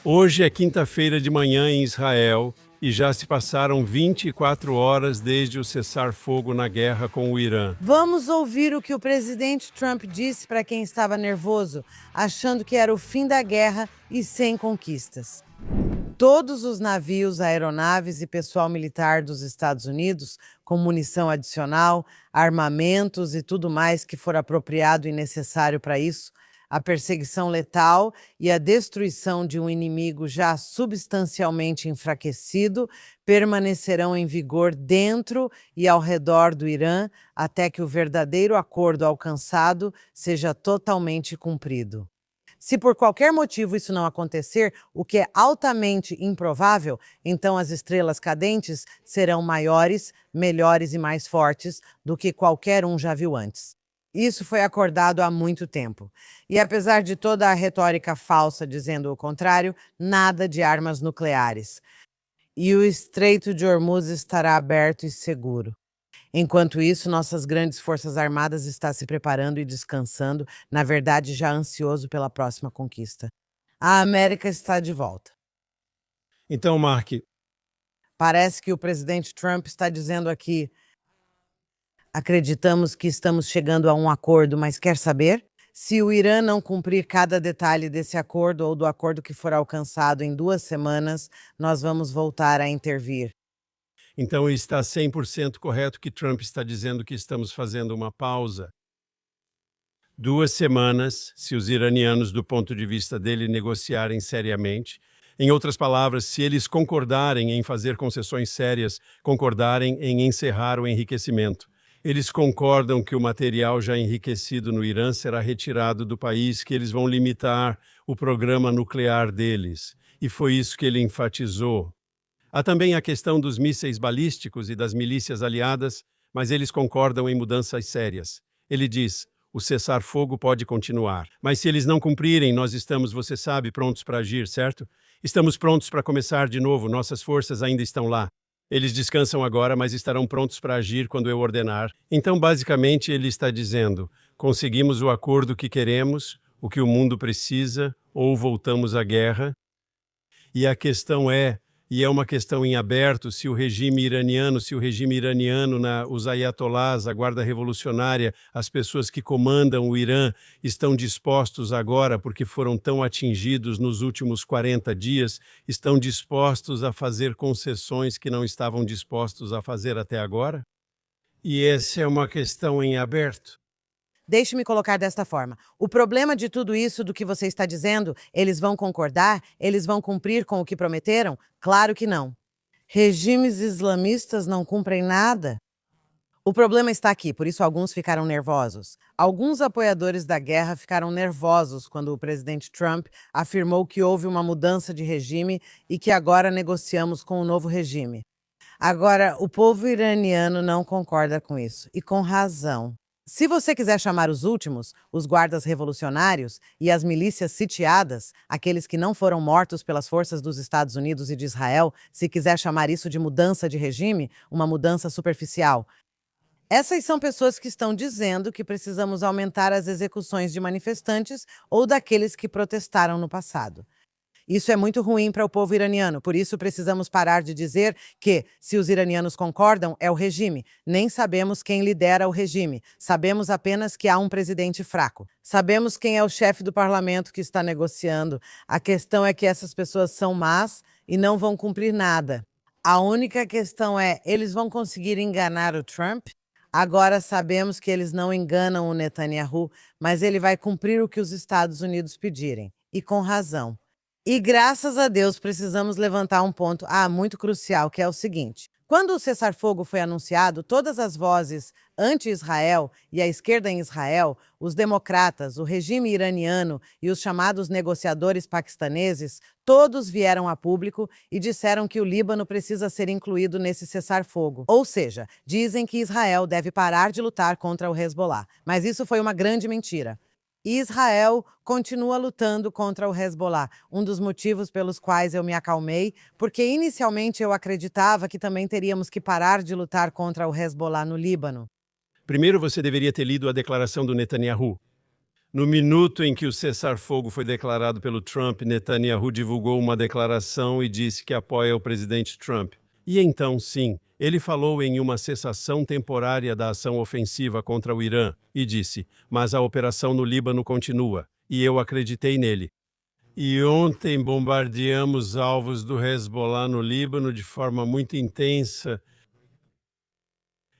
Hoje é quinta-feira de manhã em Israel e já se passaram 24 horas desde o cessar-fogo na guerra com o Irã. Vamos ouvir o que o presidente Trump disse para quem estava nervoso, achando que era o fim da guerra e sem conquistas. Todos os navios, aeronaves e pessoal militar dos Estados Unidos, com munição adicional, armamentos e tudo mais que for apropriado e necessário para isso, a perseguição letal e a destruição de um inimigo já substancialmente enfraquecido permanecerão em vigor dentro e ao redor do Irã até que o verdadeiro acordo alcançado seja totalmente cumprido. Se por qualquer motivo isso não acontecer, o que é altamente improvável, então as estrelas cadentes serão maiores, melhores e mais fortes do que qualquer um já viu antes. Isso foi acordado há muito tempo. E apesar de toda a retórica falsa dizendo o contrário, nada de armas nucleares. E o Estreito de Hormuz estará aberto e seguro. Enquanto isso, nossas grandes forças armadas estão se preparando e descansando, na verdade já ansioso pela próxima conquista. A América está de volta. Então, Mark, Parece que o presidente Trump está dizendo aqui: acreditamos que estamos chegando a um acordo, mas quer saber? Se o Irã não cumprir cada detalhe desse acordo ou do acordo que for alcançado em 2 semanas, nós vamos voltar a intervir. então está 100% correto que Trump está dizendo que estamos fazendo uma pausa. 2 semanas, se os iranianos, do ponto de vista dele, negociarem seriamente. Em outras palavras, se eles concordarem em fazer concessões sérias, concordarem em encerrar o enriquecimento. Eles concordam que o material já enriquecido no Irã será retirado do país, que eles vão limitar o programa nuclear deles. E foi isso que ele enfatizou. Há também a questão dos mísseis balísticos e das milícias aliadas, mas eles concordam em mudanças sérias. Ele diz: o cessar-fogo pode continuar. Mas se eles não cumprirem, nós estamos, você sabe, prontos para agir, certo? Estamos prontos para começar de novo, nossas forças ainda estão lá. Eles descansam agora, mas estarão prontos para agir quando eu ordenar. Então, basicamente, ele está dizendo: conseguimos o acordo que queremos, o que o mundo precisa, ou voltamos à guerra. E a questão é, e é uma questão em aberto, se o regime iraniano, os ayatolás, a guarda revolucionária, as pessoas que comandam o Irã, estão dispostos agora, porque foram tão atingidos nos últimos 40 dias, estão dispostos a fazer concessões que não estavam dispostos a fazer até agora? E essa é uma questão em aberto. Deixe-me colocar desta forma. O problema de tudo isso do que você está dizendo, eles vão concordar? Eles vão cumprir com o que prometeram? Claro que não. Regimes islamistas não cumprem nada. O problema está aqui, por isso alguns ficaram nervosos. Alguns apoiadores da guerra ficaram nervosos quando o presidente Trump afirmou que houve uma mudança de regime e que agora negociamos com o novo regime. Agora, o povo iraniano não concorda com isso, e com razão. Se você quiser chamar os últimos, os guardas revolucionários e as milícias sitiadas, aqueles que não foram mortos pelas forças dos Estados Unidos e de Israel, se quiser chamar isso de mudança de regime, uma mudança superficial, essas são pessoas que estão dizendo que precisamos aumentar as execuções de manifestantes ou daqueles que protestaram no passado. Isso é muito ruim para o povo iraniano, por isso precisamos parar de dizer que, se os iranianos concordam, é o regime. Nem sabemos quem lidera o regime. Sabemos apenas que há um presidente fraco. Sabemos quem é o chefe do parlamento que está negociando. A questão é que essas pessoas são más e não vão cumprir nada. A única questão é, eles vão conseguir enganar o Trump? Agora sabemos que eles não enganam o Netanyahu, mas ele vai cumprir o que os Estados Unidos pedirem. E com razão. E graças a Deus precisamos levantar um ponto muito crucial, que é o seguinte. Quando o cessar-fogo foi anunciado, todas as vozes anti-Israel e a esquerda em Israel, os democratas, o regime iraniano e os chamados negociadores paquistaneses, todos vieram a público e disseram que o Líbano precisa ser incluído nesse cessar-fogo. Ou seja, dizem que Israel deve parar de lutar contra o Hezbollah. Mas isso foi uma grande mentira. E Israel continua lutando contra o Hezbollah, um dos motivos pelos quais eu me acalmei, porque inicialmente eu acreditava que também teríamos que parar de lutar contra o Hezbollah no Líbano. Primeiro você deveria ter lido a declaração do Netanyahu. No minuto em que o cessar-fogo foi declarado pelo Trump, Netanyahu divulgou uma declaração e disse que apoia o presidente Trump. E então, sim, ele falou em uma cessação temporária da ação ofensiva contra o Irã e disse: "Mas a operação no Líbano continua." E eu acreditei nele. E ontem bombardeamos alvos do Hezbollah no Líbano de forma muito intensa.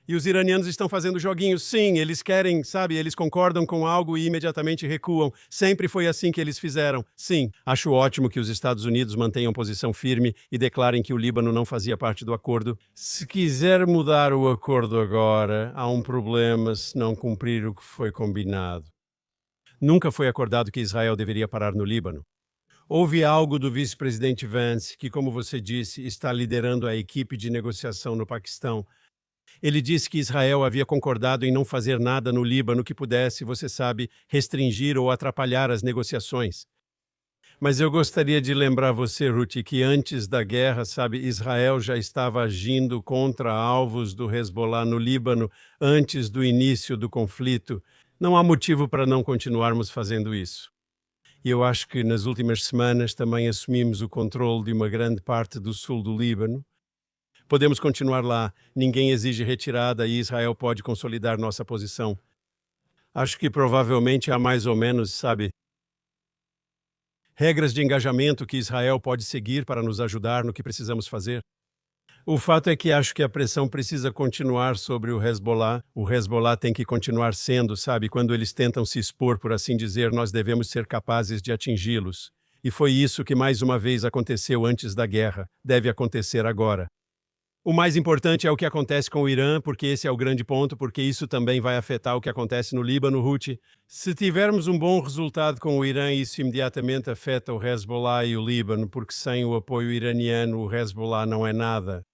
E os iranianos estão fazendo joguinhos. Sim, eles querem, sabe, eles concordam com algo e imediatamente recuam. Sempre foi assim que eles fizeram. Sim, acho ótimo que os Estados Unidos mantenham posição firme e declarem que o Líbano não fazia parte do acordo. Se quiser mudar o acordo agora, há um problema se não cumprir o que foi combinado. Nunca foi acordado que Israel deveria parar no Líbano. Houve algo do vice-presidente Vance, que, como você disse, está liderando a equipe de negociação no Paquistão. Ele disse que Israel havia concordado em não fazer nada no Líbano que pudesse, você sabe, restringir ou atrapalhar as negociações. Mas eu gostaria de lembrar você, Ruth, que antes da guerra, sabe, Israel já estava agindo contra alvos do Hezbollah no Líbano antes do início do conflito. Não há motivo para não continuarmos fazendo isso. E eu acho que nas últimas semanas também assumimos o controle de uma grande parte do sul do Líbano. Podemos continuar lá, ninguém exige retirada e Israel pode consolidar nossa posição. Acho que provavelmente há mais ou menos, sabe, regras de engajamento que Israel pode seguir para nos ajudar no que precisamos fazer. O fato é que acho que a pressão precisa continuar sobre o Hezbollah. O Hezbollah tem que continuar sendo, sabe, quando eles tentam se expor, por assim dizer, nós devemos ser capazes de atingi-los. E foi isso que mais uma vez aconteceu antes da guerra. Deve acontecer agora. O mais importante é o que acontece com o Irã, porque esse é o grande ponto, porque isso também vai afetar o que acontece no Líbano, Ruth. Se tivermos um bom resultado com o Irã, isso imediatamente afeta o Hezbollah e o Líbano, porque sem o apoio iraniano, o Hezbollah não é nada.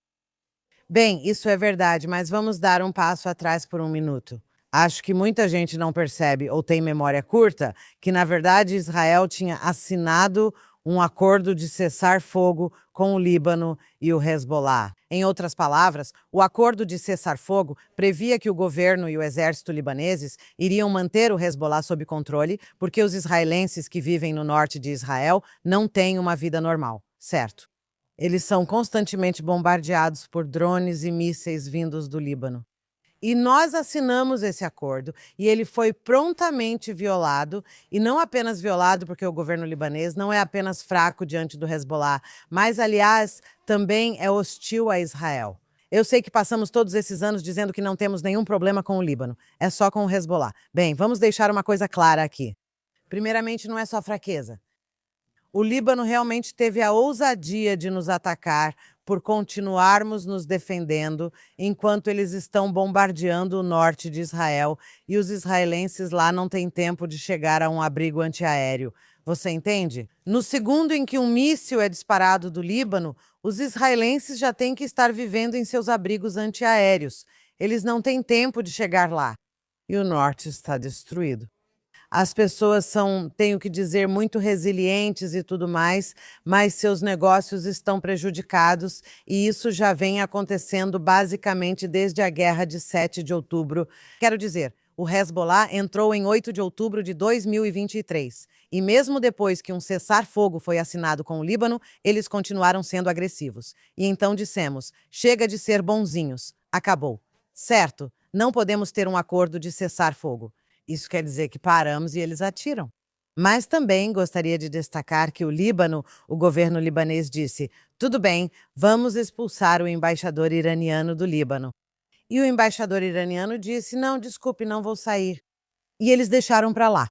Bem, isso é verdade, mas vamos dar um passo atrás por um minuto. Acho que muita gente não percebe ou tem memória curta que, na verdade, Israel tinha assinado um acordo de cessar fogo com o Líbano e o Hezbollah. Em outras palavras, o acordo de cessar fogo previa que o governo e o exército libaneses iriam manter o Hezbollah sob controle, porque os israelenses que vivem no norte de Israel não têm uma vida normal, certo? Eles são constantemente bombardeados por drones e mísseis vindos do Líbano. E nós assinamos esse acordo e ele foi prontamente violado, e não apenas violado porque o governo libanês não é apenas fraco diante do Hezbollah, mas, aliás, também é hostil a Israel. Eu sei que passamos todos esses anos dizendo que não temos nenhum problema com o Líbano, é só com o Hezbollah. Bem, vamos deixar uma coisa clara aqui. Primeiramente, não é só fraqueza. O Líbano realmente teve a ousadia de nos atacar por continuarmos nos defendendo enquanto eles estão bombardeando o norte de Israel e os israelenses lá não têm tempo de chegar a um abrigo antiaéreo. Você entende? No segundo em que um míssil é disparado do Líbano, os israelenses já têm que estar vivendo em seus abrigos antiaéreos. Eles não têm tempo de chegar lá. E o norte está destruído. As pessoas são, tenho que dizer, muito resilientes e tudo mais, mas seus negócios estão prejudicados e isso já vem acontecendo basicamente desde a guerra de 7 de outubro. Quero dizer, o Hezbollah entrou em 8 de outubro de 2023 e mesmo depois que um cessar-fogo foi assinado com o Líbano, eles continuaram sendo agressivos. E então dissemos, chega de ser bonzinhos, acabou. Certo, não podemos ter um acordo de cessar-fogo. Isso quer dizer que paramos e eles atiram. Mas também gostaria de destacar que o Líbano, o governo libanês disse: tudo bem, vamos expulsar o embaixador iraniano do Líbano. E o embaixador iraniano disse: não, desculpe, não vou sair. E eles deixaram para lá.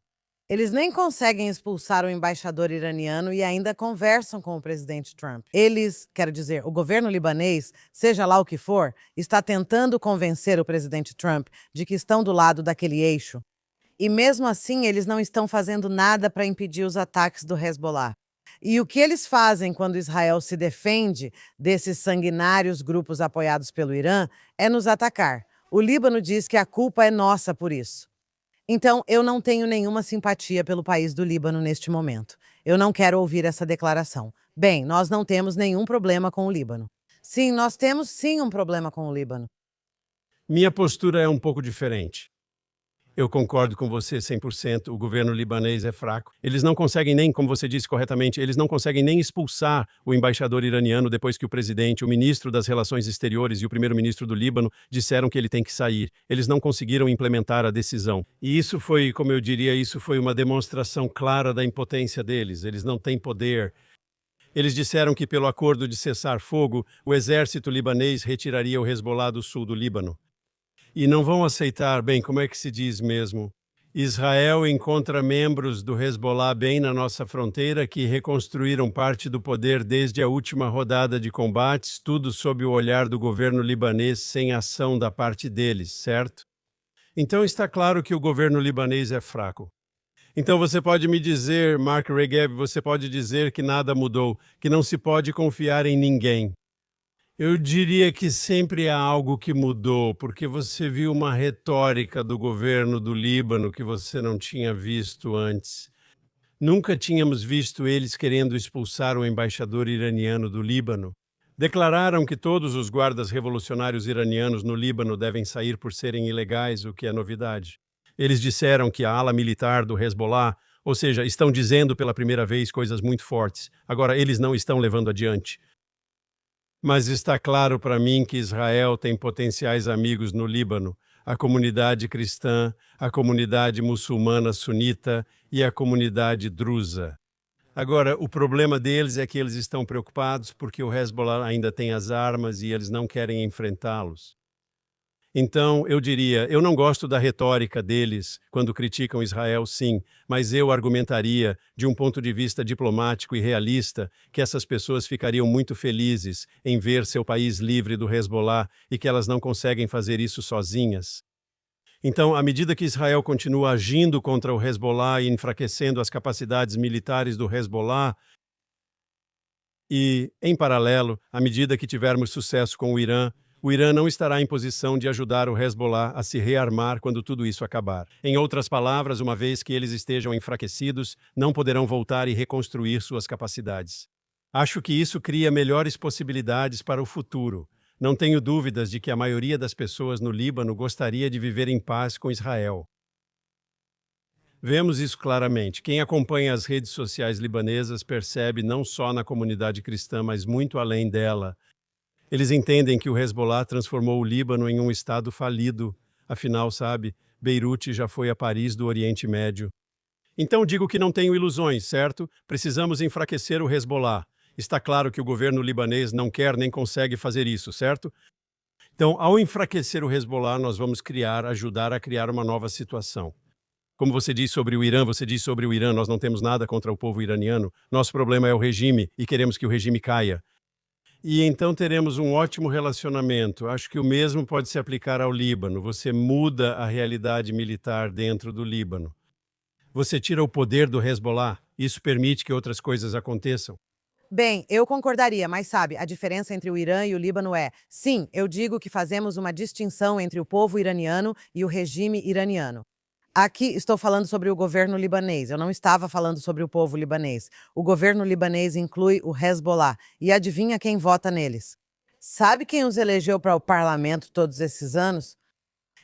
Eles nem conseguem expulsar o embaixador iraniano e ainda conversam com o presidente Trump. Eles, quero dizer, o governo libanês, seja lá o que for, está tentando convencer o presidente Trump de que estão do lado daquele eixo. E mesmo assim, eles não estão fazendo nada para impedir os ataques do Hezbollah. E o que eles fazem quando Israel se defende desses sanguinários grupos apoiados pelo Irã é nos atacar. O Líbano diz que a culpa é nossa por isso. Então, eu não tenho nenhuma simpatia pelo país do Líbano neste momento. Eu não quero ouvir essa declaração. Bem, nós não temos nenhum problema com o Líbano. Sim, nós temos sim um problema com o Líbano. Minha postura é um pouco diferente. Eu concordo com você 100%. O governo libanês é fraco. Eles não conseguem nem, como você disse corretamente, eles não conseguem nem expulsar o embaixador iraniano depois que o presidente, o ministro das Relações Exteriores e o primeiro-ministro do Líbano disseram que ele tem que sair. Eles não conseguiram implementar a decisão. E isso foi, como eu diria, isso foi uma demonstração clara da impotência deles. Eles não têm poder. Eles disseram que, pelo acordo de cessar-fogo, o exército libanês retiraria o Hezbollah do sul do Líbano. E não vão aceitar, bem, como é que se diz mesmo? Israel encontra membros do Hezbollah bem na nossa fronteira que reconstruíram parte do poder desde a última rodada de combates, tudo sob o olhar do governo libanês sem ação da parte deles, certo? Então está claro que o governo libanês é fraco. Então você pode me dizer, Mark Regev, você pode dizer que nada mudou, que não se pode confiar em ninguém. Eu diria que sempre há algo que mudou, porque você viu uma retórica do governo do Líbano que você não tinha visto antes. Nunca tínhamos visto eles querendo expulsar o embaixador iraniano do Líbano. Declararam que todos os guardas revolucionários iranianos no Líbano devem sair por serem ilegais, o que é novidade. Eles disseram que a ala militar do Hezbollah, ou seja, estão dizendo pela primeira vez coisas muito fortes. Agora, eles não estão levando adiante. Mas está claro para mim que Israel tem potenciais amigos no Líbano, a comunidade cristã, a comunidade muçulmana sunita e a comunidade drusa. Agora, o problema deles é que eles estão preocupados porque o Hezbollah ainda tem as armas e eles não querem enfrentá-los. Então, eu diria, eu não gosto da retórica deles quando criticam Israel, sim, mas eu argumentaria, de um ponto de vista diplomático e realista, que essas pessoas ficariam muito felizes em ver seu país livre do Hezbollah e que elas não conseguem fazer isso sozinhas. Então, à medida que Israel continua agindo contra o Hezbollah e enfraquecendo as capacidades militares do Hezbollah, e, em paralelo, à medida que tivermos sucesso com o Irã não estará em posição de ajudar o Hezbollah a se rearmar quando tudo isso acabar. Em outras palavras, uma vez que eles estejam enfraquecidos, não poderão voltar e reconstruir suas capacidades. Acho que isso cria melhores possibilidades para o futuro. Não tenho dúvidas de que a maioria das pessoas no Líbano gostaria de viver em paz com Israel. Vemos isso claramente. Quem acompanha as redes sociais libanesas percebe não só na comunidade cristã, mas muito além dela. Eles entendem que o Hezbollah transformou o Líbano em um estado falido. Afinal, sabe, Beirute já foi a Paris do Oriente Médio. Então digo que não tenho ilusões, certo? Precisamos enfraquecer o Hezbollah. Está claro que o governo libanês não quer nem consegue fazer isso, certo? Então, ao enfraquecer o Hezbollah, nós vamos ajudar a criar uma nova situação. Como você diz sobre o Irã, você diz sobre o Irã, nós não temos nada contra o povo iraniano. Nosso problema é o regime e queremos que o regime caia. E então teremos um ótimo relacionamento. Acho que o mesmo pode se aplicar ao Líbano. Você muda a realidade militar dentro do Líbano. Você tira o poder do Hezbollah. Isso permite que outras coisas aconteçam. Bem, eu concordaria, mas sabe, a diferença entre o Irã e o Líbano é, sim, eu digo que fazemos uma distinção entre o povo iraniano e o regime iraniano. Aqui estou falando sobre o governo libanês, eu não estava falando sobre o povo libanês. O governo libanês inclui o Hezbollah, e adivinha quem vota neles? Sabe quem os elegeu para o parlamento todos esses anos?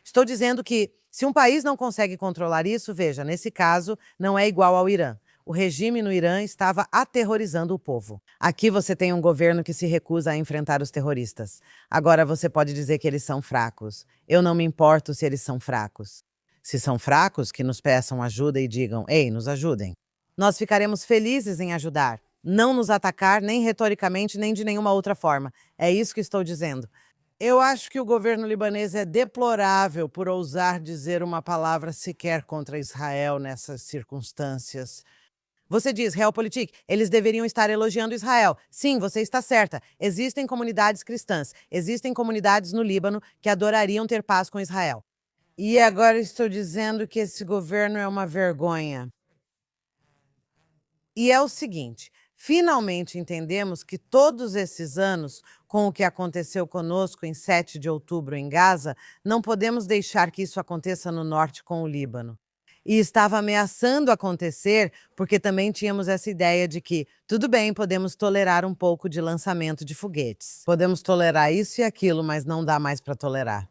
Estou dizendo que, se um país não consegue controlar isso, veja, nesse caso, não é igual ao Irã. O regime no Irã estava aterrorizando o povo. Aqui você tem um governo que se recusa a enfrentar os terroristas. Agora você pode dizer que eles são fracos. Eu não me importo se eles são fracos. Se são fracos, que nos peçam ajuda e digam, ei, nos ajudem. Nós ficaremos felizes em ajudar. Não nos atacar, nem retoricamente, nem de nenhuma outra forma. É isso que estou dizendo. Eu acho que o governo libanês é deplorável por ousar dizer uma palavra sequer contra Israel nessas circunstâncias. Você diz, Realpolitik, eles deveriam estar elogiando Israel. Sim, você está certa. Existem comunidades cristãs, existem comunidades no Líbano que adorariam ter paz com Israel. E agora estou dizendo que esse governo é uma vergonha. E é o seguinte, finalmente entendemos que todos esses anos, com o que aconteceu conosco em 7 de outubro em Gaza, não podemos deixar que isso aconteça no norte com o Líbano. E estava ameaçando acontecer porque também tínhamos essa ideia de que, tudo bem, podemos tolerar um pouco de lançamento de foguetes. Podemos tolerar isso e aquilo, mas não dá mais para tolerar.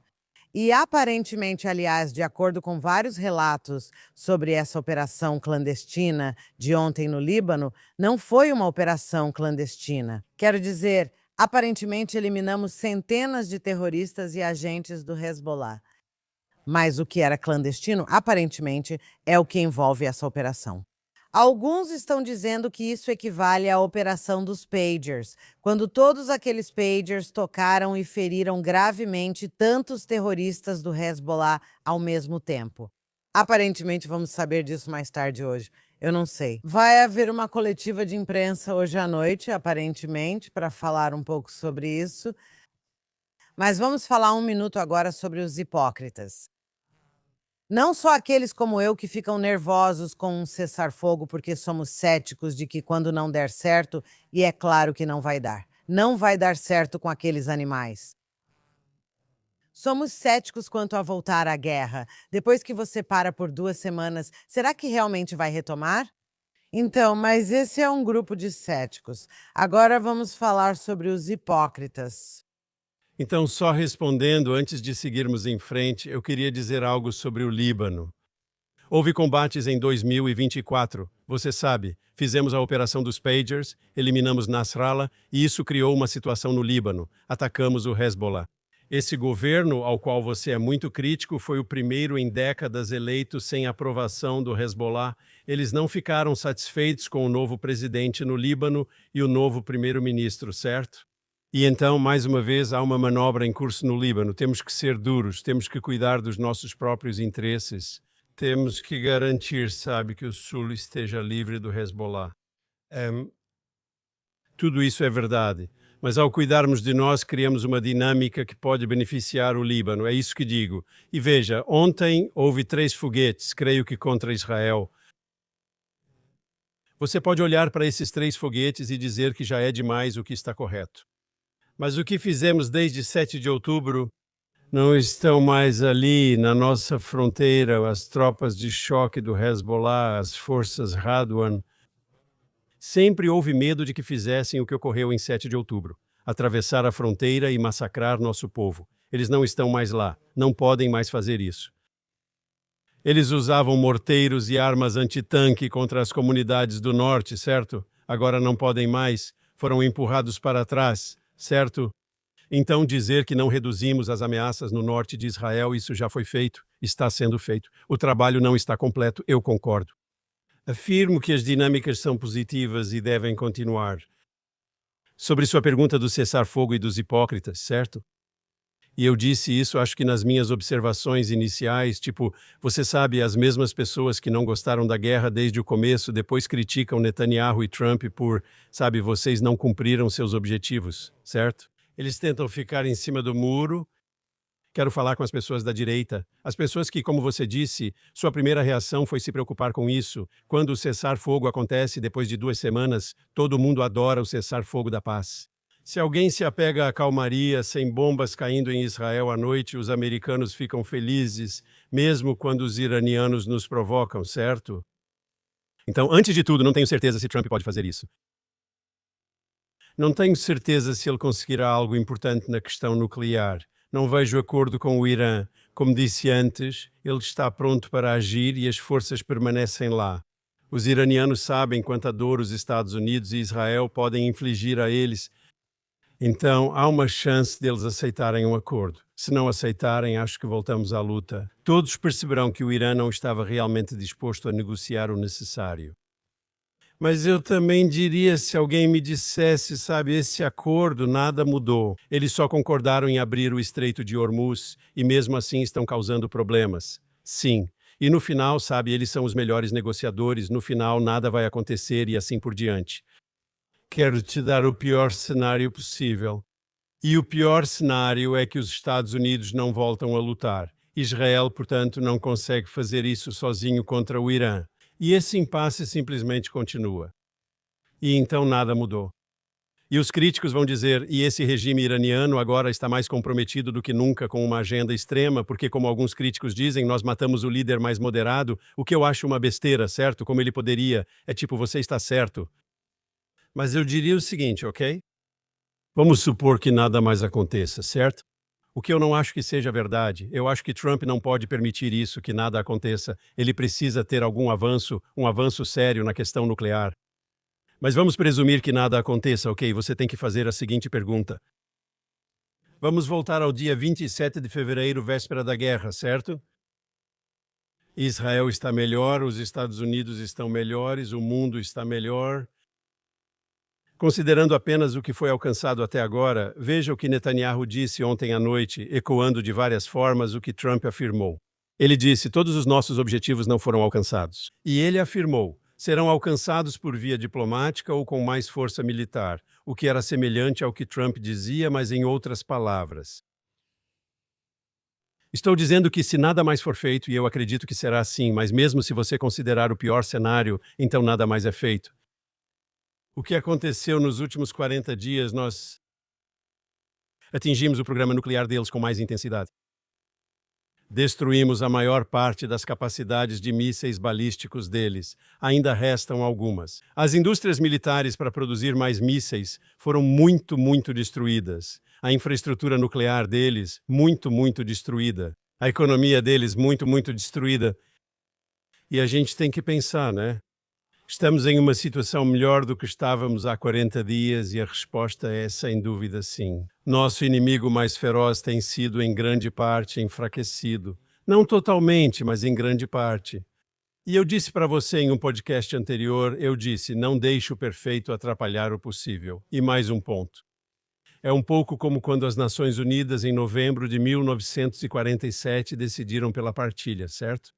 E aparentemente, aliás, de acordo com vários relatos sobre essa operação clandestina de ontem no Líbano, não foi uma operação clandestina. Quero dizer, aparentemente eliminamos centenas de terroristas e agentes do Hezbollah. Mas o que era clandestino, aparentemente, é o que envolve essa operação. Alguns estão dizendo que isso equivale à operação dos pagers, quando todos aqueles pagers tocaram e feriram gravemente tantos terroristas do Hezbollah ao mesmo tempo. Aparentemente, vamos saber disso mais tarde hoje. Eu não sei. Vai haver uma coletiva de imprensa hoje à noite, aparentemente, para falar um pouco sobre isso. Mas vamos falar um minuto agora sobre os hipócritas. Não só aqueles como eu que ficam nervosos com um cessar-fogo porque somos céticos de que quando não der certo, e é claro que não vai dar. Não vai dar certo com aqueles animais. Somos céticos quanto a voltar à guerra. Depois que você para por 2 semanas, será que realmente vai retomar? Então, mas esse é um grupo de céticos. Agora vamos falar sobre os hipócritas. Então, só respondendo, antes de seguirmos em frente, eu queria dizer algo sobre o Líbano. Houve combates em 2024, você sabe, fizemos a operação dos pagers, eliminamos Nasrallah e isso criou uma situação no Líbano, atacamos o Hezbollah. Esse governo, ao qual você é muito crítico, foi o primeiro em décadas eleito sem aprovação do Hezbollah. Eles não ficaram satisfeitos com o novo presidente no Líbano e o novo primeiro-ministro, certo? E então, mais uma vez, há uma manobra em curso no Líbano. Temos que ser duros, temos que cuidar dos nossos próprios interesses. Temos que garantir, sabe, que o Sul esteja livre do Hezbollah. Tudo isso é verdade, mas ao cuidarmos de nós, criamos uma dinâmica que pode beneficiar o Líbano. É isso que digo. E veja, ontem houve 3 foguetes, creio que contra Israel. Você pode olhar para esses 3 foguetes e dizer que já é demais o que está correto. Mas o que fizemos desde 7 de outubro não estão mais ali na nossa fronteira, as tropas de choque do Hezbollah, as forças Radwan. Sempre houve medo de que fizessem o que ocorreu em 7 de outubro, atravessar a fronteira e massacrar nosso povo. Eles não estão mais lá, não podem mais fazer isso. Eles usavam morteiros e armas antitanque contra as comunidades do norte, certo? Agora não podem mais, foram empurrados para trás. Certo? Então dizer que não reduzimos as ameaças no norte de Israel, isso já foi feito, está sendo feito. O trabalho não está completo, eu concordo. Afirmo que as dinâmicas são positivas e devem continuar. Sobre sua pergunta do cessar-fogo e dos hipócritas, certo? E eu disse isso, acho que nas minhas observações iniciais, tipo, você sabe, as mesmas pessoas que não gostaram da guerra desde o começo, depois criticam Netanyahu e Trump por, sabe, vocês não cumpriram seus objetivos, certo? Eles tentam ficar em cima do muro. Quero falar com as pessoas da direita, as pessoas que, como você disse, sua primeira reação foi se preocupar com isso. Quando o cessar-fogo acontece depois de 2 semanas, todo mundo adora o cessar-fogo da paz. Se alguém se apega à calmaria, sem bombas caindo em Israel à noite, os americanos ficam felizes, mesmo quando os iranianos nos provocam, certo? Então, antes de tudo, não tenho certeza se Trump pode fazer isso. Não tenho certeza se ele conseguirá algo importante na questão nuclear. Não vejo acordo com o Irã. Como disse antes, ele está pronto para agir e as forças permanecem lá. Os iranianos sabem quanta dor os Estados Unidos e Israel podem infligir a eles. Então, há uma chance deles aceitarem um acordo. Se não aceitarem, acho que voltamos à luta. Todos perceberão que o Irã não estava realmente disposto a negociar o necessário. Mas eu também diria, se alguém me dissesse, sabe, esse acordo, nada mudou. Eles só concordaram em abrir o Estreito de Hormuz e mesmo assim estão causando problemas. Sim. E no final, sabe, eles são os melhores negociadores, no final nada vai acontecer e assim por diante. Quero te dar o pior cenário possível. E o pior cenário é que os Estados Unidos não voltam a lutar. Israel, portanto, não consegue fazer isso sozinho contra o Irã. E esse impasse simplesmente continua. E então nada mudou. E os críticos vão dizer, e esse regime iraniano agora está mais comprometido do que nunca com uma agenda extrema, porque, como alguns críticos dizem, nós matamos o líder mais moderado, o que eu acho uma besteira, certo? Como ele poderia. É tipo, você está certo. Mas eu diria o seguinte, ok? Vamos supor que nada mais aconteça, certo? O que eu não acho que seja verdade. Eu acho que Trump não pode permitir isso, que nada aconteça. Ele precisa ter algum avanço, um avanço sério na questão nuclear. Mas vamos presumir que nada aconteça, ok? Você tem que fazer a seguinte pergunta. Vamos voltar ao dia 27 de fevereiro, véspera da guerra, certo? Israel está melhor, os Estados Unidos estão melhores, o mundo está melhor. Considerando apenas o que foi alcançado até agora, veja o que Netanyahu disse ontem à noite, ecoando de várias formas o que Trump afirmou. Ele disse: todos os nossos objetivos não foram alcançados. E ele afirmou: serão alcançados por via diplomática ou com mais força militar, o que era semelhante ao que Trump dizia, mas em outras palavras. Estou dizendo que se nada mais for feito, e eu acredito que será assim, mas mesmo se você considerar o pior cenário, então nada mais é feito. O que aconteceu nos últimos 40 dias, nós atingimos o programa nuclear deles com mais intensidade. Destruímos a maior parte das capacidades de mísseis balísticos deles. Ainda restam algumas. As indústrias militares para produzir mais mísseis foram muito destruídas. A infraestrutura nuclear deles, muito destruída. A economia deles, muito destruída. E a gente tem que pensar, né? Estamos em uma situação melhor do que estávamos há 40 dias e a resposta é, sem dúvida, sim. Nosso inimigo mais feroz tem sido, em grande parte, enfraquecido. Não totalmente, mas em grande parte. E eu disse para você em um podcast anterior, não deixe o perfeito atrapalhar o possível. E mais um ponto. É um pouco como quando as Nações Unidas, em novembro de 1947, decidiram pela partilha, certo?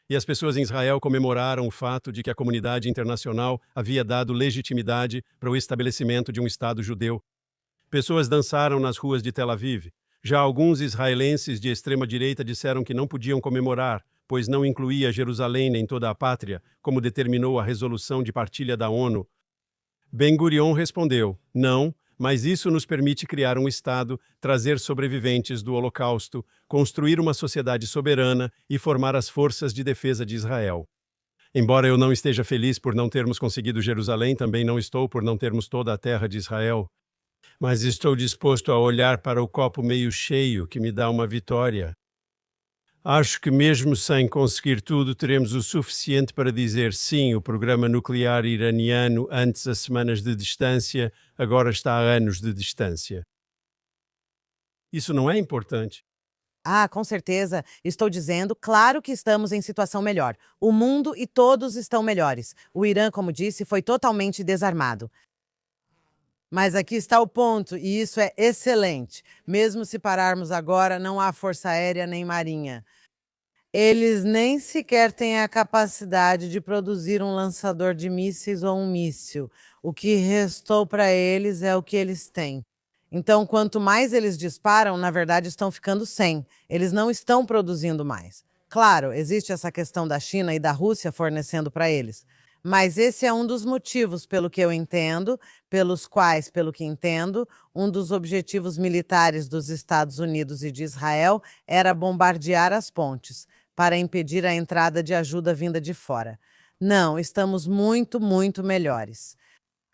E as pessoas em Israel comemoraram o fato de que a comunidade internacional havia dado legitimidade para o estabelecimento de um Estado judeu. Pessoas dançaram nas ruas de Tel Aviv. Já alguns israelenses de extrema-direita disseram que não podiam comemorar, pois não incluía Jerusalém em toda a pátria, como determinou a resolução de partilha da ONU. Ben-Gurion respondeu: não, mas isso nos permite criar um Estado, trazer sobreviventes do Holocausto, construir uma sociedade soberana e formar as forças de defesa de Israel. Embora eu não esteja feliz por não termos conseguido Jerusalém, também não estou por não termos toda a terra de Israel. Mas estou disposto a olhar para o copo meio cheio, que me dá uma vitória. Acho que mesmo sem conseguir tudo, teremos o suficiente para dizer sim, o programa nuclear iraniano, antes a semanas de distância, agora está a anos de distância. Isso não é importante. Ah, com certeza. Estou dizendo, claro que estamos em situação melhor. O mundo e todos estão melhores. O Irã, como disse, foi totalmente desarmado. Mas aqui está o ponto, e isso é excelente. Mesmo se pararmos agora, não há força aérea nem marinha. Eles nem sequer têm a capacidade de produzir um lançador de mísseis ou um míssil. O que restou para eles é o que eles têm. Então, quanto mais eles disparam, na verdade estão ficando sem. Eles não estão produzindo mais. Claro, existe essa questão da China e da Rússia fornecendo para eles. Mas esse é um dos motivos, pelo que eu entendo, pelos quais, pelo que entendo, um dos objetivos militares dos Estados Unidos e de Israel era bombardear as pontes, para impedir a entrada de ajuda vinda de fora. Não, estamos muito melhores.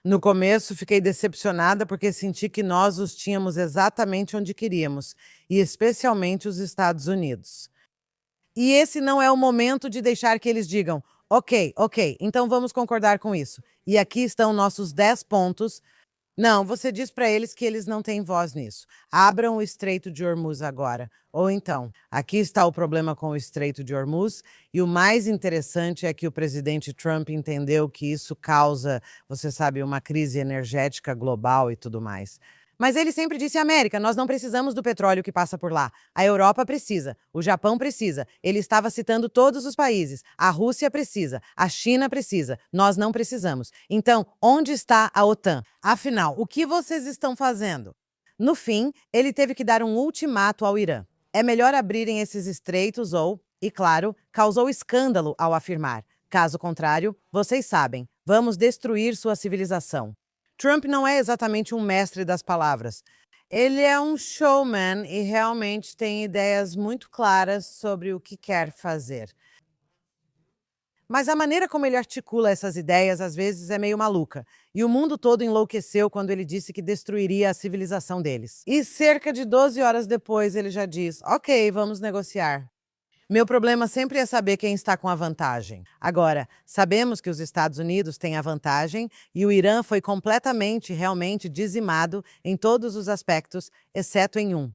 No começo, fiquei decepcionada porque senti que nós os tínhamos exatamente onde queríamos, e especialmente os Estados Unidos. E esse não é o momento de deixar que eles digam: ok, então vamos concordar com isso. E aqui estão nossos 10 pontos. Não, você diz para eles que eles não têm voz nisso. Abram o Estreito de Hormuz agora. Ou então, aqui está o problema com o Estreito de Hormuz, e o mais interessante é que o presidente Trump entendeu que isso causa, você sabe, uma crise energética global e tudo mais. Mas ele sempre disse: América, nós não precisamos do petróleo que passa por lá. A Europa precisa, o Japão precisa. Ele estava citando todos os países. A Rússia precisa, a China precisa, nós não precisamos. Então, onde está a OTAN? Afinal, o que vocês estão fazendo? No fim, ele teve que dar um ultimato ao Irã. É melhor abrirem esses estreitos ou, e claro, causou escândalo ao afirmar: caso contrário, vocês sabem, vamos destruir sua civilização. Trump não é exatamente um mestre das palavras. Ele é um showman e realmente tem ideias muito claras sobre o que quer fazer. Mas a maneira como ele articula essas ideias às vezes é meio maluca. E o mundo todo enlouqueceu quando ele disse que destruiria a civilização deles. E cerca de 12 horas depois ele já diz: ok, vamos negociar. Meu problema sempre é saber quem está com a vantagem. Agora, sabemos que os Estados Unidos têm a vantagem e o Irã foi completamente, realmente dizimado em todos os aspectos, exceto em um.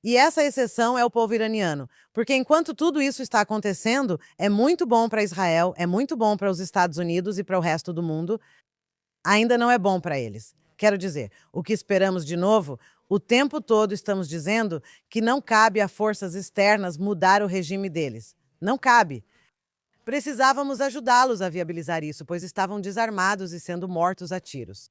E essa exceção é o povo iraniano, porque enquanto tudo isso está acontecendo, é muito bom para Israel, é muito bom para os Estados Unidos e para o resto do mundo, ainda não é bom para eles. Quero dizer, o que esperamos de novo, o tempo todo estamos dizendo que não cabe a forças externas mudar o regime deles. Não cabe. Precisávamos ajudá-los a viabilizar isso, pois estavam desarmados e sendo mortos a tiros.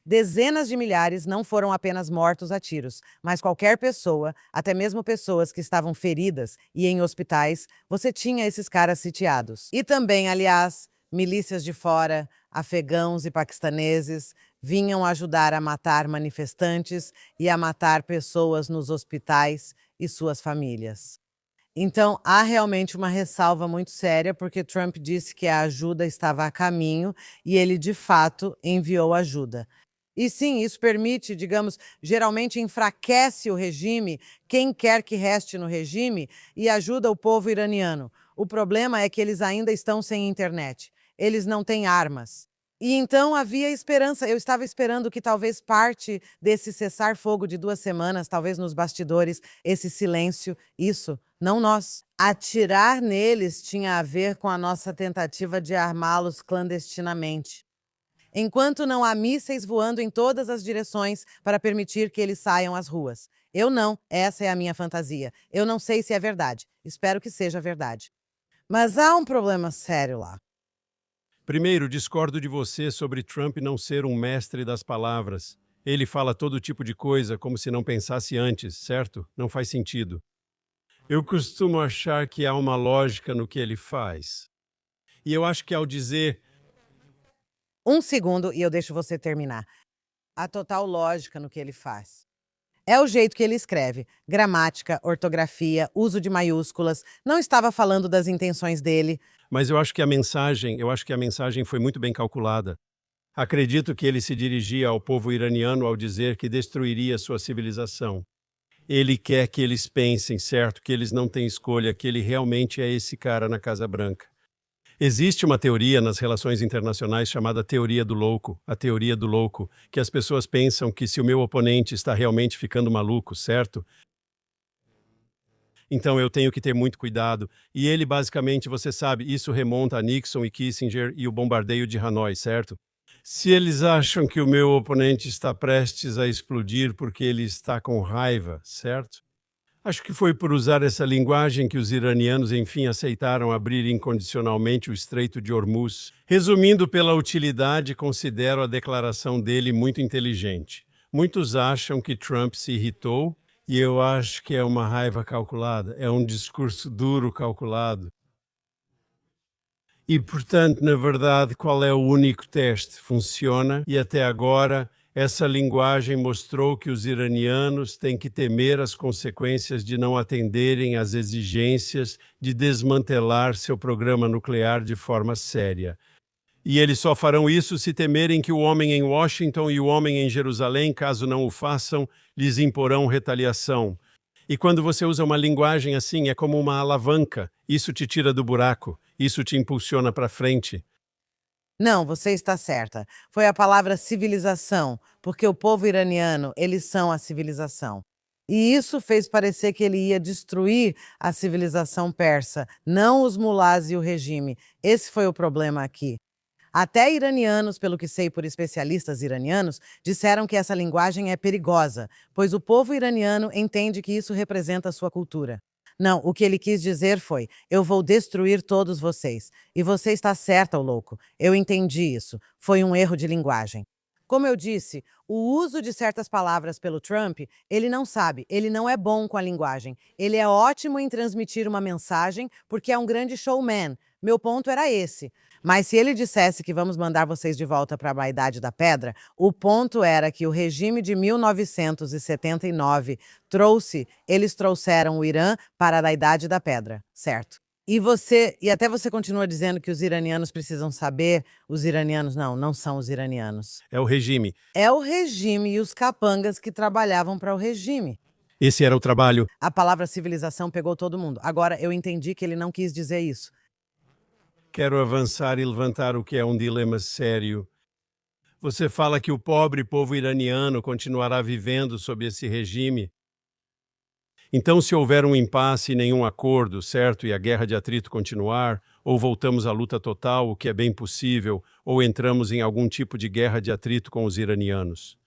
Dezenas de milhares não foram apenas mortos a tiros, mas qualquer pessoa, até mesmo pessoas que estavam feridas e em hospitais, você tinha esses caras sitiados. E também, aliás, milícias de fora, afegãos e paquistaneses, vinham ajudar a matar manifestantes e a matar pessoas nos hospitais e suas famílias. Então, há realmente uma ressalva muito séria, porque Trump disse que a ajuda estava a caminho e ele, de fato, enviou ajuda. E sim, isso permite, digamos, geralmente enfraquece o regime, quem quer que reste no regime, e ajuda o povo iraniano. O problema é que eles ainda estão sem internet. Eles não têm armas. E então havia esperança. Eu estava esperando que talvez parte desse cessar-fogo de 2 semanas, talvez nos bastidores, esse silêncio, isso, não nós. Atirar neles tinha a ver com a nossa tentativa de armá-los clandestinamente. Enquanto não há mísseis voando em todas as direções para permitir que eles saiam às ruas. Eu não, essa é a minha fantasia. Eu não sei se é verdade. Espero que seja verdade. Mas há um problema sério lá. Primeiro, discordo de você sobre Trump não ser um mestre das palavras. Ele fala todo tipo de coisa como se não pensasse antes, certo? Não faz sentido. Eu costumo achar que há uma lógica no que ele faz. E eu acho que ao dizer Um segundo e eu deixo você terminar. Há total lógica no que ele faz. É o jeito que ele escreve. Gramática, ortografia, uso de maiúsculas. Não estava falando das intenções dele. Mas eu acho que a mensagem foi muito bem calculada. Acredito que ele se dirigia ao povo iraniano ao dizer que destruiria sua civilização. Ele quer que eles pensem, certo, que eles não têm escolha, que ele realmente é esse cara na Casa Branca. Existe uma teoria nas relações internacionais chamada teoria do louco, a teoria do louco, que as pessoas pensam que se o meu oponente está realmente ficando maluco, certo? Então eu tenho que ter muito cuidado. E ele basicamente, você sabe, isso remonta a Nixon e Kissinger e o bombardeio de Hanoi, certo? Se eles acham que o meu oponente está prestes a explodir porque ele está com raiva, certo? Acho que foi por usar essa linguagem que os iranianos, enfim, aceitaram abrir incondicionalmente o Estreito de Hormuz. Resumindo pela utilidade, considero a declaração dele muito inteligente. Muitos acham que Trump se irritou, e eu acho que é uma raiva calculada, é um discurso duro calculado. E, portanto, na verdade, qual é o único teste? Funciona, e até agora essa linguagem mostrou que os iranianos têm que temer as consequências de não atenderem às exigências de desmantelar seu programa nuclear de forma séria. E eles só farão isso se temerem que o homem em Washington e o homem em Jerusalém, caso não o façam, lhes imporão retaliação. E quando você usa uma linguagem assim, é como uma alavanca. Isso te tira do buraco, isso te impulsiona para frente. Não, você está certa. Foi a palavra civilização, porque o povo iraniano, eles são a civilização. E isso fez parecer que ele ia destruir a civilização persa, não os mulás e o regime. Esse foi o problema aqui. Até iranianos, pelo que sei por especialistas iranianos, disseram que essa linguagem é perigosa, pois o povo iraniano entende que isso representa a sua cultura. Não, o que ele quis dizer foi: eu vou destruir todos vocês. E você está certa, ô louco. Eu entendi isso. Foi um erro de linguagem. Como eu disse, o uso de certas palavras pelo Trump, ele não sabe, ele não é bom com a linguagem. Ele é ótimo em transmitir uma mensagem porque é um grande showman. Meu ponto era esse. Mas se ele dissesse que vamos mandar vocês de volta para a Idade da Pedra, o ponto era que o regime de 1979 eles trouxeram o Irã para a Idade da Pedra, certo? E até você continua dizendo que os iranianos precisam saber, os iranianos não são os iranianos. É o regime. É o regime e os capangas que trabalhavam para o regime. Esse era o trabalho. A palavra civilização pegou todo mundo. Agora, eu entendi que ele não quis dizer isso. Quero avançar e levantar o que é um dilema sério. Você fala que o pobre povo iraniano continuará vivendo sob esse regime. Então, se houver um impasse e nenhum acordo, certo, e a guerra de atrito continuar, ou voltamos à luta total, o que é bem possível, ou entramos em algum tipo de guerra de atrito com os iranianos.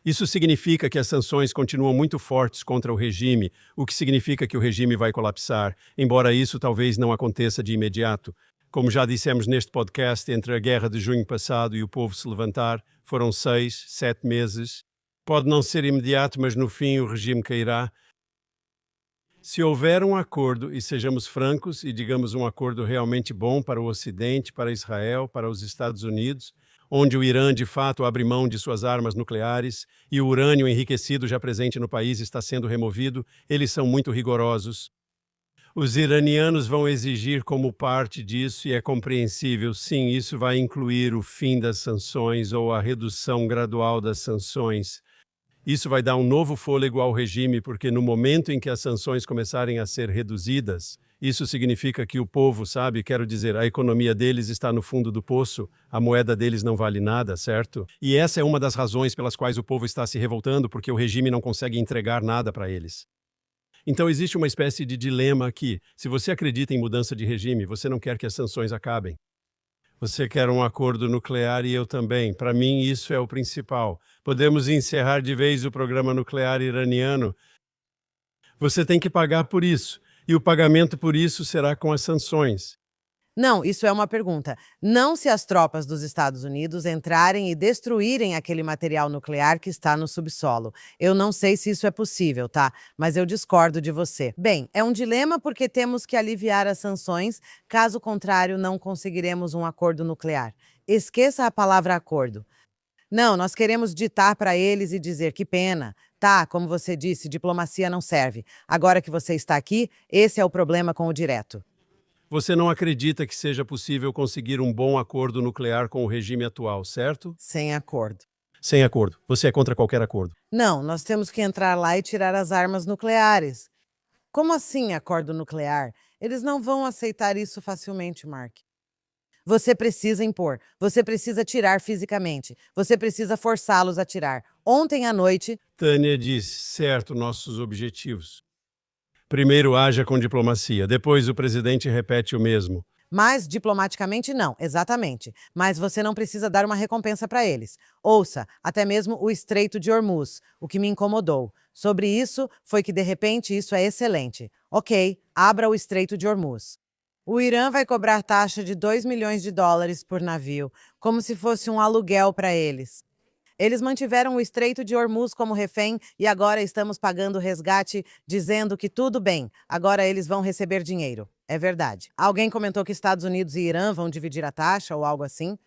Isso significa que as sanções continuam muito fortes contra o regime, o que significa que o regime vai colapsar, embora isso talvez não aconteça de imediato. Como já dissemos neste podcast, entre a guerra de junho passado e o povo se levantar, foram 6, 7 meses. Pode não ser imediato, mas no fim o regime cairá. Se houver um acordo, e sejamos francos, e digamos um acordo realmente bom para o Ocidente, para Israel, para os Estados Unidos, onde o Irã de fato abre mão de suas armas nucleares e o urânio enriquecido já presente no país está sendo removido, eles são muito rigorosos. Os iranianos vão exigir como parte disso, e é compreensível, sim, isso vai incluir o fim das sanções ou a redução gradual das sanções. Isso vai dar um novo fôlego ao regime, porque no momento em que as sanções começarem a ser reduzidas, isso significa que o povo, sabe, quero dizer, a economia deles está no fundo do poço, a moeda deles não vale nada, certo? E essa é uma das razões pelas quais o povo está se revoltando, porque o regime não consegue entregar nada para eles. Então existe uma espécie de dilema aqui. Se você acredita em mudança de regime, você não quer que as sanções acabem. Você quer um acordo nuclear e eu também. Para mim, isso é o principal. Podemos encerrar de vez o programa nuclear iraniano. Você tem que pagar por isso, e o pagamento por isso será com as sanções. Não, isso é uma pergunta. Não se as tropas dos Estados Unidos entrarem e destruírem aquele material nuclear que está no subsolo. Eu não sei se isso é possível, tá? Mas eu discordo de você. Bem, é um dilema porque temos que aliviar as sanções, caso contrário, não conseguiremos um acordo nuclear. Esqueça a palavra acordo. Não, nós queremos ditar para eles e dizer que pena. Tá, como você disse, diplomacia não serve. Agora que você está aqui, esse é o problema com o direto. Você não acredita que seja possível conseguir um bom acordo nuclear com o regime atual, certo? Sem acordo. Sem acordo. Você é contra qualquer acordo. Não, nós temos que entrar lá e tirar as armas nucleares. Como assim acordo nuclear? Eles não vão aceitar isso facilmente, Mark. Você precisa impor, você precisa tirar fisicamente, você precisa forçá-los a tirar. Ontem à noite, Tânia disse, certo, nossos objetivos. Primeiro haja com diplomacia, depois o presidente repete o mesmo. mas diplomaticamente não, exatamente. Mas você não precisa dar uma recompensa para eles. Ouça, até mesmo o Estreito de Hormuz, o que me incomodou. Sobre isso, foi que de repente isso é excelente. Ok, abra o Estreito de Hormuz. O Irã vai cobrar taxa de 2 milhões de dólares por navio, como se fosse um aluguel para eles. Eles mantiveram o Estreito de Hormuz como refém e agora estamos pagando o resgate, dizendo que tudo bem, agora eles vão receber dinheiro. É verdade. Alguém comentou que Estados Unidos e Irã vão dividir a taxa ou algo assim?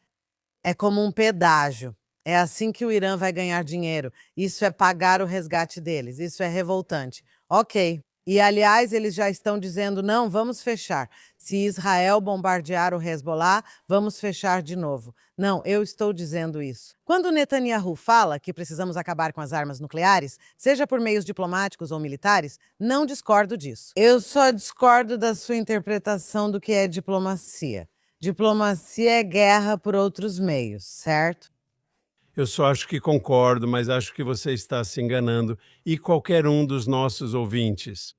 É como um pedágio. É assim que o Irã vai ganhar dinheiro. Isso é pagar o resgate deles. Isso é revoltante. Ok. E, aliás, eles já estão dizendo, não, vamos fechar. Se Israel bombardear o Hezbollah, vamos fechar de novo. Não, eu estou dizendo isso. Quando Netanyahu fala que precisamos acabar com as armas nucleares, seja por meios diplomáticos ou militares, não discordo disso. Eu só discordo da sua interpretação do que é diplomacia. Diplomacia é guerra por outros meios, certo? Eu só acho que concordo, mas acho que você está se enganando, e qualquer um dos nossos ouvintes.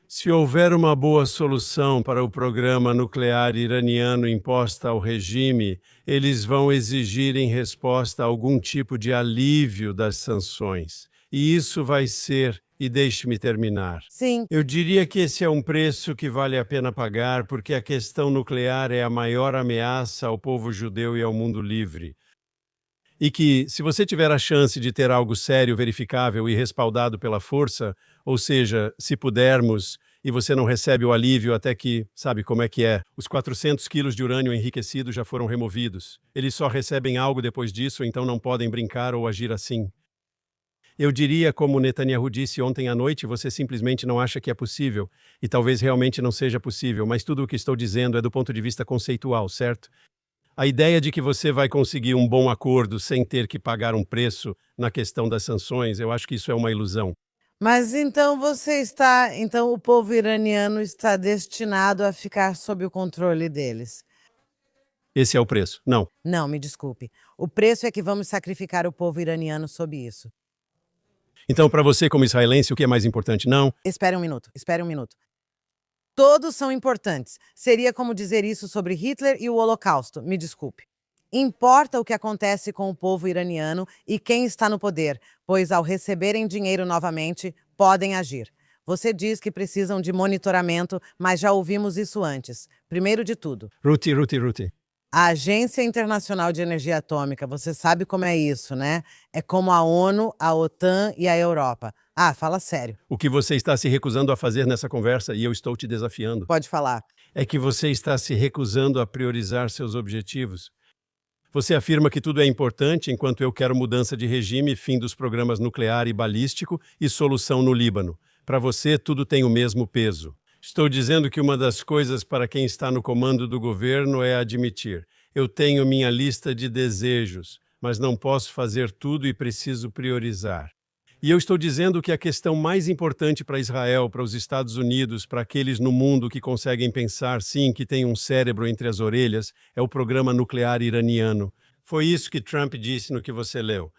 Se houver uma boa solução para o programa nuclear iraniano imposta ao regime, eles vão exigir em resposta algum tipo de alívio das sanções. E isso vai ser, e deixe-me terminar. Sim. Eu diria que esse é um preço que vale a pena pagar, porque a questão nuclear é a maior ameaça ao povo judeu e ao mundo livre. E que, se você tiver a chance de ter algo sério, verificável e respaldado pela força, ou seja, se pudermos, e você não recebe o alívio até que, sabe como é que é, os 400 quilos de urânio enriquecido já foram removidos. Eles só recebem algo depois disso, então não podem brincar ou agir assim. Eu diria, como Netanyahu disse ontem à noite, você simplesmente não acha que é possível, e talvez realmente não seja possível, mas tudo o que estou dizendo é do ponto de vista conceitual, certo? A ideia de que você vai conseguir um bom acordo sem ter que pagar um preço na questão das sanções, eu acho que isso é uma ilusão. Mas então o povo iraniano está destinado a ficar sob o controle deles. Esse é o preço. Não. Não, me desculpe. O preço é que vamos sacrificar o povo iraniano sob isso. Então, para você, como israelense, o que é mais importante? Não. Espere um minuto, espere um minuto. Todos são importantes. Seria como dizer isso sobre Hitler e o Holocausto, me desculpe. Importa o que acontece com o povo iraniano e quem está no poder, pois ao receberem dinheiro novamente, podem agir. Você diz que precisam de monitoramento, mas já ouvimos isso antes. Primeiro de tudo, Ruti. a Agência Internacional de Energia Atômica, você sabe como é isso, né? É como a ONU, a OTAN e a Europa. Ah, fala sério. O que você está se recusando a fazer nessa conversa, e eu estou te desafiando, Pode falar. é que você está se recusando a priorizar seus objetivos. Você afirma que tudo é importante, enquanto eu quero mudança de regime, fim dos programas nuclear e balístico e solução no Líbano. Para você, tudo tem o mesmo peso. Estou dizendo que uma das coisas para quem está no comando do governo é admitir: eu tenho minha lista de desejos, mas não posso fazer tudo e preciso priorizar. E eu estou dizendo que a questão mais importante para Israel, para os Estados Unidos, para aqueles no mundo que conseguem pensar, sim, que tem um cérebro entre as orelhas, é o programa nuclear iraniano. Foi isso que Trump disse no que você leu.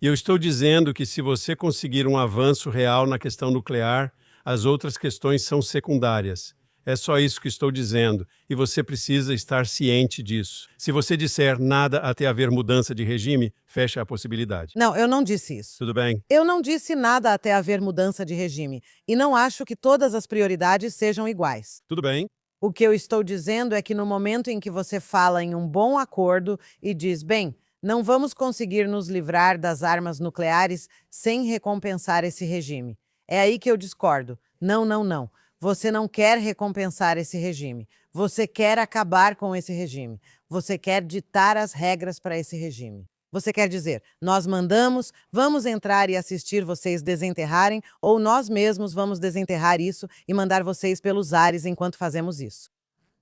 E eu estou dizendo que se você conseguir um avanço real na questão nuclear, as outras questões são secundárias. É só isso que estou dizendo, e você precisa estar ciente disso. Se você disser nada até haver mudança de regime, fecha a possibilidade. Não, eu não disse isso. Tudo bem? Eu não disse nada até haver mudança de regime, e não acho que todas as prioridades sejam iguais. Tudo bem? O que eu estou dizendo é que no momento em que você fala em um bom acordo e diz, bem, não vamos conseguir nos livrar das armas nucleares sem recompensar esse regime. É aí que eu discordo. Não. Você não quer recompensar esse regime. Você quer acabar com esse regime. Você quer ditar as regras para esse regime. Você quer dizer, nós mandamos, vamos entrar e assistir vocês desenterrarem, ou nós mesmos vamos desenterrar isso e mandar vocês pelos ares enquanto fazemos isso.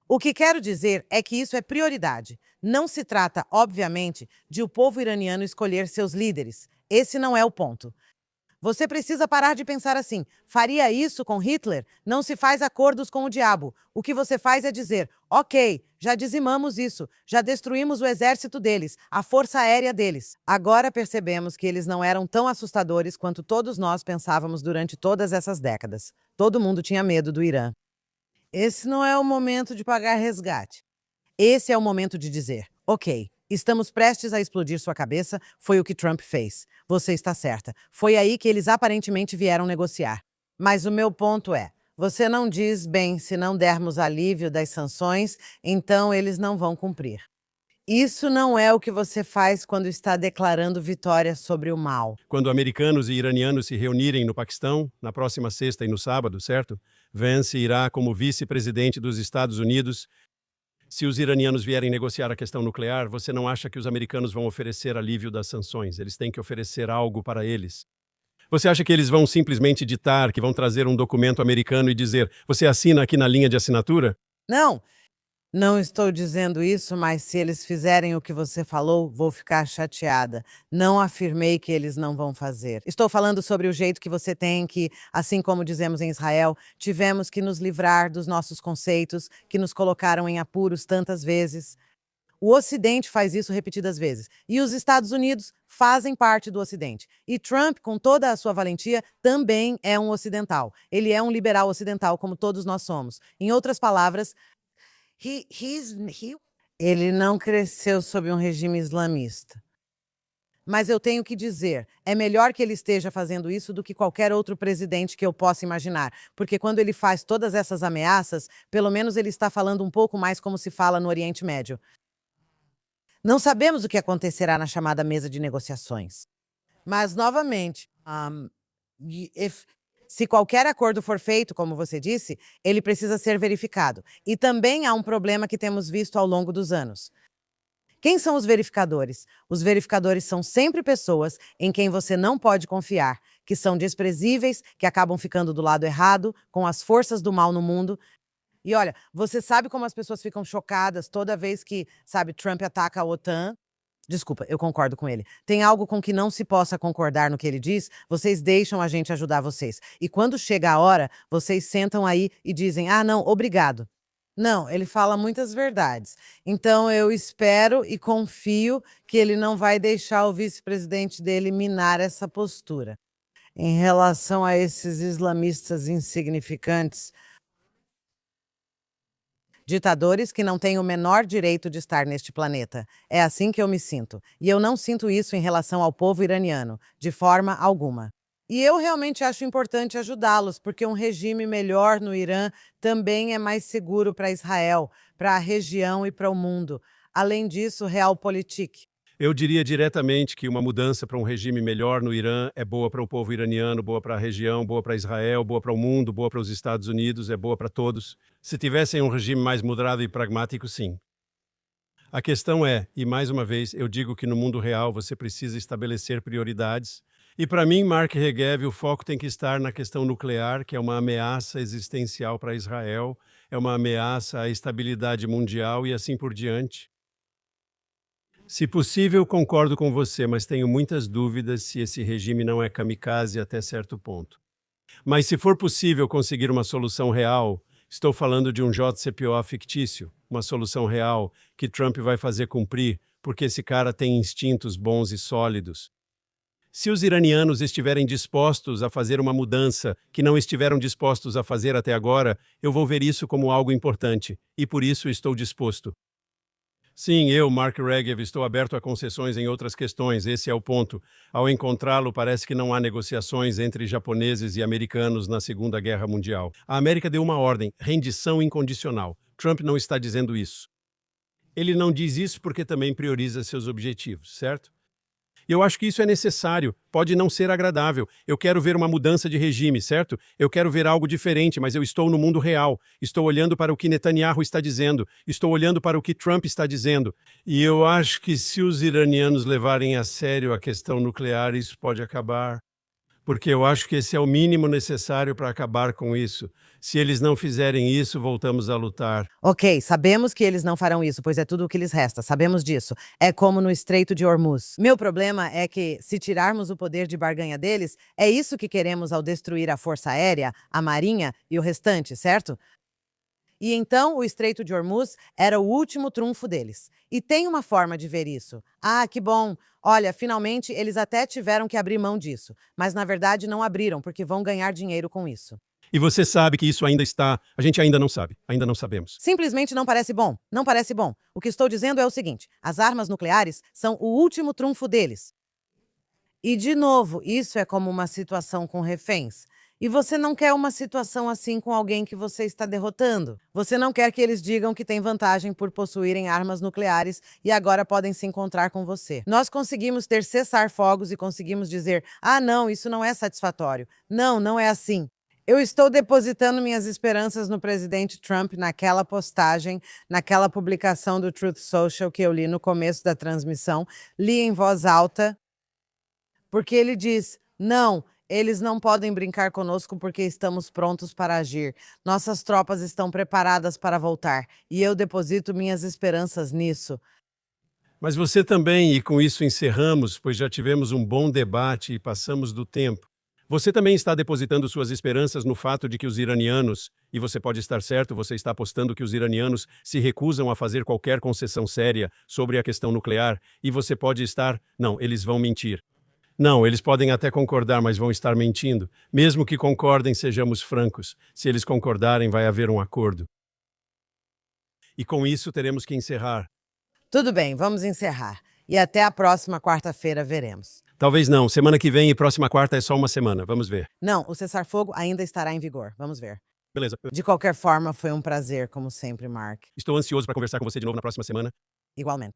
O que quero dizer é que isso é prioridade. Não se trata, obviamente, de o povo iraniano escolher seus líderes. Esse não é o ponto. Você precisa parar de pensar assim: faria isso com Hitler? Não se faz acordos com o diabo. O que você faz é dizer: ok, já dizimamos isso, já destruímos o exército deles, a força aérea deles. Agora percebemos que eles não eram tão assustadores quanto todos nós pensávamos durante todas essas décadas. Todo mundo tinha medo do Irã. Esse não é o momento de pagar resgate. Esse é o momento de dizer: ok, estamos prestes a explodir sua cabeça, foi o que Trump fez. Você está certa. Foi aí que eles aparentemente vieram negociar. Mas o meu ponto é, você não diz, bem, se não dermos alívio das sanções, então eles não vão cumprir. Isso não é o que você faz quando está declarando vitória sobre o mal. Quando americanos e iranianos se reunirem no Paquistão, na próxima sexta e no sábado, certo? Vance irá como vice-presidente dos Estados Unidos. Se os iranianos vierem negociar a questão nuclear, você não acha que os americanos vão oferecer alívio das sanções? Eles têm que oferecer algo para eles. Você acha que eles vão simplesmente ditar, que vão trazer um documento americano e dizer: você assina aqui na linha de assinatura? Não estou dizendo isso, mas se eles fizerem o que você falou, vou ficar chateada. Não afirmei que eles não vão fazer. Estou falando sobre o jeito que você tem que, assim como dizemos em Israel, tivemos que nos livrar dos nossos conceitos que nos colocaram em apuros tantas vezes. O Ocidente faz isso repetidas vezes. E os Estados Unidos fazem parte do Ocidente. E Trump, com toda a sua valentia, também é um ocidental. Ele é um liberal ocidental, como todos nós somos. Em outras palavras, ele não cresceu sob um regime islamista. Mas eu tenho que dizer, é melhor que ele esteja fazendo isso do que qualquer outro presidente que eu possa imaginar. Porque quando ele faz todas essas ameaças, pelo menos ele está falando um pouco mais como se fala no Oriente Médio. Não sabemos o que acontecerá na chamada mesa de negociações. Mas, novamente, se qualquer acordo for feito, como você disse, ele precisa ser verificado. E também há um problema que temos visto ao longo dos anos. Quem são os verificadores? Os verificadores são sempre pessoas em quem você não pode confiar, que são desprezíveis, que acabam ficando do lado errado, com as forças do mal no mundo. E olha, você sabe como as pessoas ficam chocadas toda vez que, sabe, Trump ataca a OTAN? Desculpa, eu concordo com ele. Tem algo com que não se possa concordar no que ele diz, vocês deixam a gente ajudar vocês. E quando chega a hora, vocês sentam aí e dizem: ah, não, obrigado. Não, ele fala muitas verdades. Então eu espero e confio que ele não vai deixar o vice-presidente dele minar essa postura. Em relação a esses islamistas insignificantes, ditadores que não têm o menor direito de estar neste planeta. É assim que eu me sinto. E eu não sinto isso em relação ao povo iraniano, de forma alguma. E eu realmente acho importante ajudá-los, porque um regime melhor no Irã também é mais seguro para Israel, para a região e para o mundo. Além disso, Realpolitik. Eu diria diretamente que uma mudança para um regime melhor no Irã é boa para o povo iraniano, boa para a região, boa para Israel, boa para o mundo, boa para os Estados Unidos, é boa para todos. Se tivessem um regime mais moderado e pragmático, sim. A questão é, e mais uma vez, eu digo que no mundo real você precisa estabelecer prioridades. E para mim, Mark Regev, o foco tem que estar na questão nuclear, que é uma ameaça existencial para Israel, é uma ameaça à estabilidade mundial e assim por diante. Se possível, concordo com você, mas tenho muitas dúvidas se esse regime não é kamikaze até certo ponto. Mas se for possível conseguir uma solução real, estou falando de um JCPOA fictício, uma solução real que Trump vai fazer cumprir, porque esse cara tem instintos bons e sólidos. Se os iranianos estiverem dispostos a fazer uma mudança que não estiveram dispostos a fazer até agora, eu vou ver isso como algo importante, e por isso estou disposto. Sim, eu, Mark Regev, estou aberto a concessões em outras questões, esse é o ponto. Ao encontrá-lo, parece que não há negociações entre japoneses e americanos na Segunda Guerra Mundial. A América deu uma ordem, rendição incondicional. Trump não está dizendo isso. Ele não diz isso porque também prioriza seus objetivos, certo? E eu acho que isso é necessário, pode não ser agradável. Eu quero ver uma mudança de regime, certo? Eu quero ver algo diferente, mas eu estou no mundo real. Estou olhando para o que Netanyahu está dizendo. Estou olhando para o que Trump está dizendo. E eu acho que se os iranianos levarem a sério a questão nuclear, isso pode acabar. Porque eu acho que esse é o mínimo necessário para acabar com isso. Se eles não fizerem isso, voltamos a lutar. Ok, sabemos que eles não farão isso, pois é tudo o que lhes resta, sabemos disso. É como no Estreito de Hormuz. Meu problema é que, se tirarmos o poder de barganha deles, é isso que queremos ao destruir a Força Aérea, a Marinha e o restante, certo? E então o Estreito de Hormuz era o último trunfo deles. E tem uma forma de ver isso. Ah, que bom! Olha, finalmente eles até tiveram que abrir mão disso. Mas na verdade não abriram, porque vão ganhar dinheiro com isso. E você sabe que isso ainda está... A gente ainda não sabe, ainda não sabemos. Simplesmente não parece bom. Não parece bom. O que estou dizendo é o seguinte: as armas nucleares são o último trunfo deles. E, de novo, isso é como uma situação com reféns. E você não quer uma situação assim com alguém que você está derrotando. Você não quer que eles digam que têm vantagem por possuírem armas nucleares e agora podem se encontrar com você. Nós conseguimos ter cessar-fogos e conseguimos dizer: ah, não, isso não é satisfatório. Não, não é assim. Eu estou depositando minhas esperanças no presidente Trump naquela postagem, naquela publicação do Truth Social que eu li no começo da transmissão. Li em voz alta, porque ele diz: não, eles não podem brincar conosco porque estamos prontos para agir. Nossas tropas estão preparadas para voltar, e eu deposito minhas esperanças nisso. Mas você também, e com isso encerramos, pois já tivemos um bom debate e passamos do tempo. Você também está depositando suas esperanças no fato de que os iranianos, e você pode estar certo, você está apostando que os iranianos se recusam a fazer qualquer concessão séria sobre a questão nuclear, e você pode estar... Não, eles vão mentir. Não, eles podem até concordar, mas vão estar mentindo. Mesmo que concordem, sejamos francos. Se eles concordarem, vai haver um acordo. E com isso teremos que encerrar. Tudo bem, vamos encerrar. E até a próxima quarta-feira veremos. Talvez não. Semana que vem e próxima quarta é só uma semana. Vamos ver. Não, o cessar-fogo ainda estará em vigor. Vamos ver. Beleza. De qualquer forma, foi um prazer, como sempre, Mark. Estou ansioso para conversar com você de novo na próxima semana. Igualmente.